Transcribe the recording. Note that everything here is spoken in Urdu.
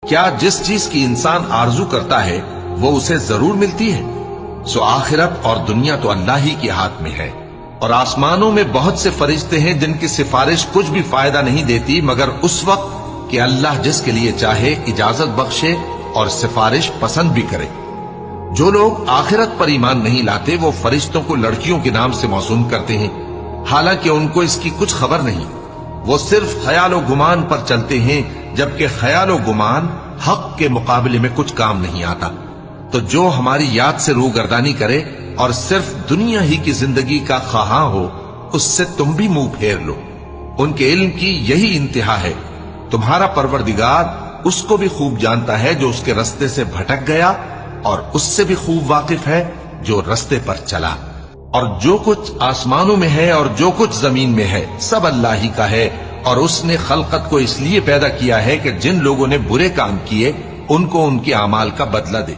کیا جس چیز کی انسان آرزو کرتا ہے وہ اسے ضرور ملتی ہے؟ سو آخرت اور دنیا تو اللہ ہی کے ہاتھ میں ہے، اور آسمانوں میں بہت سے فرشتے ہیں جن کی سفارش کچھ بھی فائدہ نہیں دیتی مگر اس وقت کہ اللہ جس کے لیے چاہے اجازت بخشے اور سفارش پسند بھی کرے۔ جو لوگ آخرت پر ایمان نہیں لاتے وہ فرشتوں کو لڑکیوں کے نام سے موسوم کرتے ہیں، حالانکہ ان کو اس کی کچھ خبر نہیں۔ وہ صرف خیال و گمان پر چلتے ہیں، جبکہ خیال و گمان حق کے مقابلے میں کچھ کام نہیں آتا۔ تو جو ہماری یاد سے روگردانی کرے اور صرف دنیا ہی کی زندگی کا خواہاں ہو، اس سے تم بھی منہ پھیر لو۔ ان کے علم کی یہی انتہا ہے۔ تمہارا پروردگار اس کو بھی خوب جانتا ہے جو اس کے رستے سے بھٹک گیا، اور اس سے بھی خوب واقف ہے جو رستے پر چلا۔ اور جو کچھ آسمانوں میں ہے اور جو کچھ زمین میں ہے سب اللہ ہی کا ہے، اور اس نے خلقت کو اس لیے پیدا کیا ہے کہ جن لوگوں نے برے کام کیے ان کو ان کے اعمال کا بدلہ دے۔